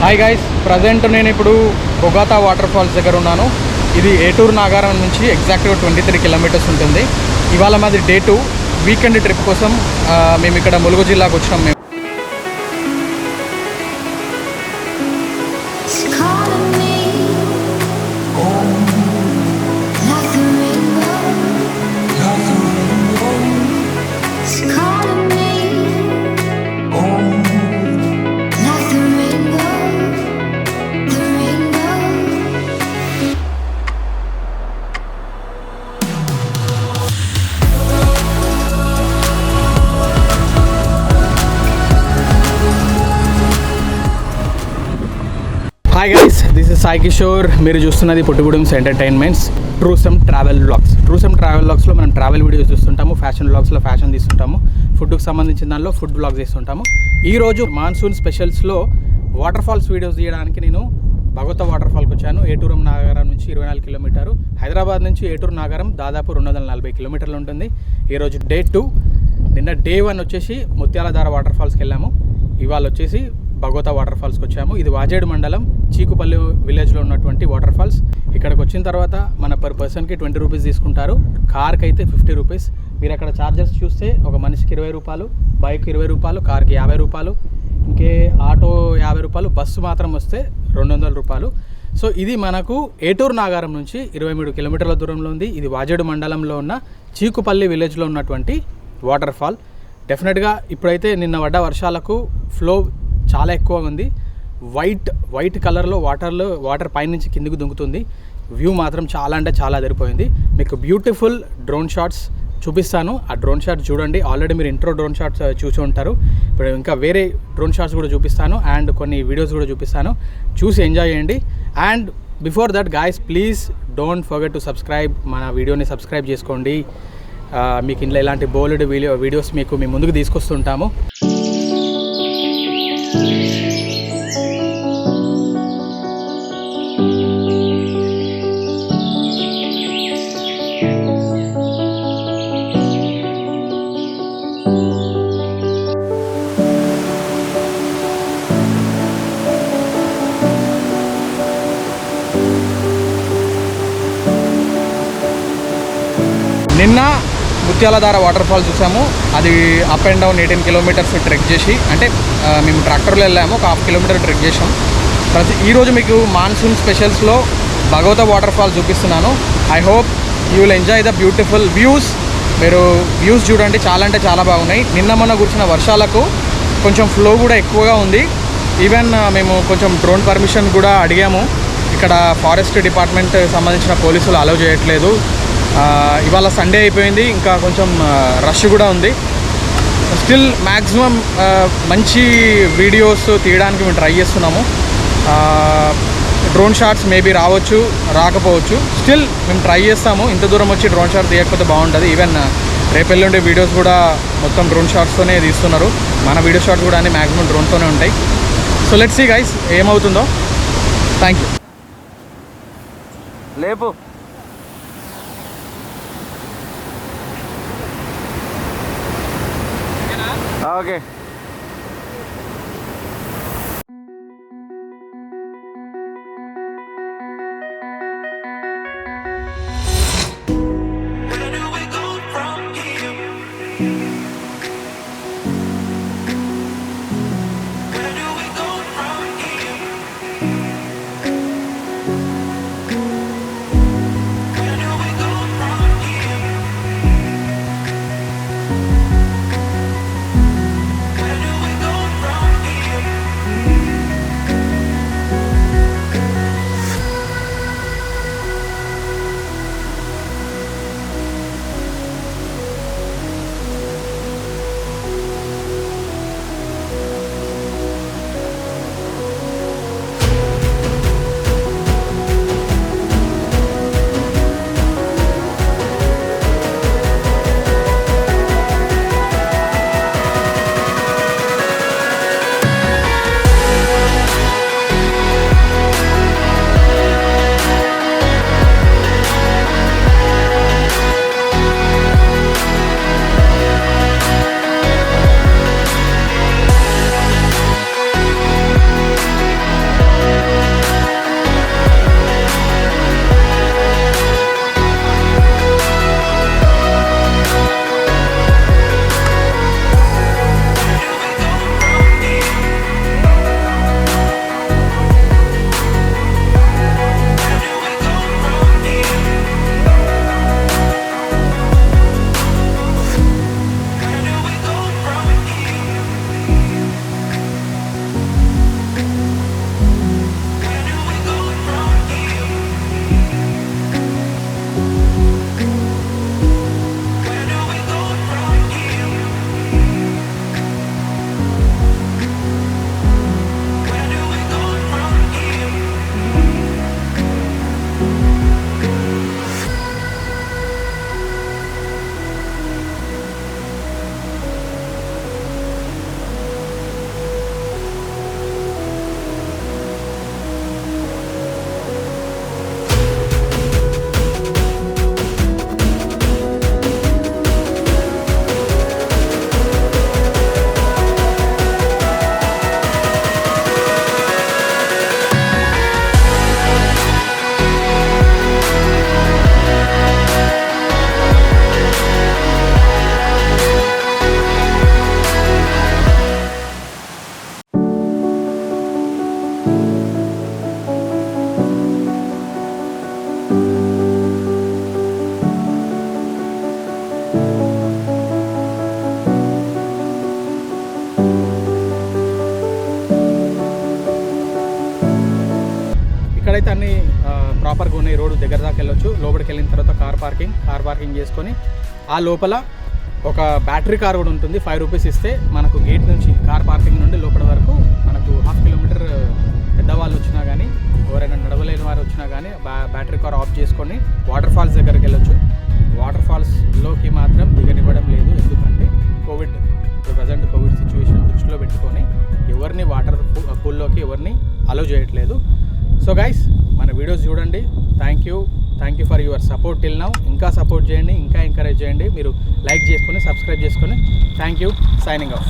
Hi guys, present నేను ఇప్పుడు బొగాతా water falls దగ్గర ఉన్నాను. ఇది ఏటూరు నాగారం నుంచి ఎగ్జాక్ట్గా 23 కిలోమీటర్స్ ఉంటుంది. ఇవాళ మాది డే 2 వీకెండ్ ట్రిప్ కోసం మేము ఇక్కడ ములుగు జిల్లాకు వచ్చినాం. మేము hi guys, this is Sai Kishore. మీరు చూస్తున్నది పొట్టుగూడెంస్ ఎంటర్టైన్మెంట్స్ ట్రూసమ్ ట్రావెల్ వ్లాగ్స్లో మనం ట్రావెల్ వీడియోస్ చూస్తుంటాము. ఫ్యాషన్ వ్లాగ్స్లో ఫ్యాషన్ తీస్తుంటాము. ఫుడ్కి సంబంధించిన దానిలో ఫుడ్ వ్లాగ్స్ చేస్తుంటాము. ఈరోజు మాన్సూన్ స్పెషల్స్లో వాటర్ ఫాల్స్ వీడియోస్ తీయడానికి నేను భగవత వాటర్ ఫాల్కి వచ్చాను. ఏటూరు నాగారం నుంచి 24 కిలోమీటరు. హైదరాబాద్ నుంచి ఏటూరు నాగారం దాదాపు 240 కిలోమీటర్లు ఉంటుంది. ఈరోజు డే 2. నిన్న డే 1 వచ్చేసి ముత్యాలధార వాటర్ ఫాల్స్కి వెళ్ళాము. ఇవాళ వచ్చేసి భగవత వాటర్ ఫాల్స్కి వచ్చాము. ఇది వాజేడు మండలం చీకుపల్లి విలేజ్లో ఉన్నటువంటి వాటర్ ఫాల్స్. ఇక్కడికి వచ్చిన తర్వాత మన పర్ పర్సన్కి 20 రూపీస్ తీసుకుంటారు. కార్కి అయితే 50 రూపీస్. మీరు అక్కడ ఛార్జెస్ చూస్తే ఒక మనిషికి 20 రూపాయలు, బైక్ 20 రూపాయలు, కార్కి 50 రూపాయలు, ఇంకే ఆటో 50 రూపాయలు, బస్సు మాత్రం వస్తే 200 రూపాయలు. సో ఇది మనకు ఏటూరు నాగారం నుంచి 23 కిలోమీటర్ల దూరంలో ఉంది. ఇది వాజేడు మండలంలో ఉన్న చీకుపల్లి విలేజ్లో ఉన్నటువంటి వాటర్ ఫాల్. డెఫినెట్గా ఇప్పుడైతే నిన్న పడ్డ వర్షాలకు ఫ్లో చాలా ఎక్కువగా ఉంది. వైట్ కలర్లో వాటర్ పైనుంచి కిందికి దుంకుతుంది. వ్యూ మాత్రం చాలా అంటే చాలా అదిరిపోయింది. మీకు బ్యూటిఫుల్ డ్రోన్ షాట్స్ చూపిస్తాను. ఆ డ్రోన్ షాట్స్ చూడండి. ఆల్రెడీ మీరు ఇంట్రో డ్రోన్ షాట్స్ చూసి ఉంటారు. ఇప్పుడు ఇంకా వేరే డ్రోన్ షాట్స్ కూడా చూపిస్తాను అండ్ కొన్ని వీడియోస్ కూడా చూపిస్తాను. చూసి ఎంజాయ్ చేయండి. And before that guys, please don't forget to subscribe. మన వీడియోని సబ్స్క్రైబ్ చేసుకోండి. మీకు ఇంట్లో ఇలాంటి బోల్డ్ వీడియోస్ మీకు మేము ముందుకు తీసుకొస్తుంటాము. నిన్న ముత్యాలధార వాటర్ ఫాల్ చూసాము. అది up and down 18 kilometres trek చేసి, అంటే మేము ట్రాక్టర్లో వెళ్ళాము. ఒక 1/2 కిలోమీటర్ ట్రెక్ చేసాం. ఈరోజు మీకు మాన్సూన్ స్పెషల్స్లో భగవత వాటర్ ఫాల్ చూపిస్తున్నాను. I hope you will enjoy the beautiful views. మీరు వ్యూస్ చూడండి, చాలా అంటే చాలా బాగున్నాయి. నిన్న మొన్న కురిసిన వర్షాలకు కొంచెం ఫ్లో కూడా ఎక్కువగా ఉంది. ఈవెన్ మేము కొంచెం డ్రోన్ పర్మిషన్ కూడా అడిగాము. ఇక్కడ ఫారెస్ట్ డిపార్ట్మెంట్ సంబంధించిన పోలీసులు అలౌ చేయట్లేదు. ఇవాళ సండే అయిపోయింది, ఇంకా కొంచెం రష్ కూడా ఉంది. స్టిల్ మ్యాక్సిమం మంచి వీడియోస్ తీయడానికి మేము ట్రై చేస్తున్నాము. డ్రోన్ షాట్స్ మేబీ రావచ్చు, రాకపోవచ్చు. స్టిల్ మేము ట్రై చేస్తాము. ఇంత దూరం వచ్చి డ్రోన్ షాట్ తీయకపోతే బాగుంటుంది. ఈవెన్ రేపెల్లుండే వీడియోస్ కూడా మొత్తం డ్రోన్ షాట్స్తోనే తీస్తున్నారు. మన వీడియో షాట్స్ కూడా అన్ని మ్యాక్సిమం డ్రోన్తోనే ఉంటాయి. సో లెట్స్ సీ గైస్ ఏమవుతుందో. Thank you. లేపు ఓకే. ఇక్కడైతే అన్ని ప్రాపర్గా ఉన్నాయి. రోడ్డు దగ్గర దాకా వెళ్ళొచ్చు. లోపలికి వెళ్ళిన తర్వాత కార్ పార్కింగ్ చేసుకొని ఆ లోపల ఒక బ్యాటరీ కార్ కూడా ఉంటుంది. 5 రూపీస్ ఇస్తే మనకు గేట్ నుంచి కార్ పార్కింగ్ నుండి లోపల వరకు మనకు 1/2 కిలోమీటర్ పెద్దవాళ్ళు వచ్చినా కానీ ఎవరైనా నడవలేని వారు వచ్చినా కానీ బ్యాటరీ కార్ ఆఫ్ చేసుకొని వాటర్ ఫాల్స్ దగ్గరికి వెళ్ళొచ్చు. వాటర్ ఫాల్స్లోకి మాత్రం దిగనివ్వడం లేదు, ఎందుకంటే ప్రజెంట్ కోవిడ్ సిచ్యువేషన్ దృష్టిలో పెట్టుకొని ఎవరిని వాటర్ పూల్లోకి ఎవరిని అలౌ చేయట్లేదు. సో గైస్, మన వీడియోస్ చూడండి. Thank you for your support till now. ఇంకా సపోర్ట్ చేయండి, ఇంకా ఎంకరేజ్ చేయండి. మీరు లైక్ చేసుకొని సబ్స్క్రైబ్ చేసుకొని. Thank you. Signing off.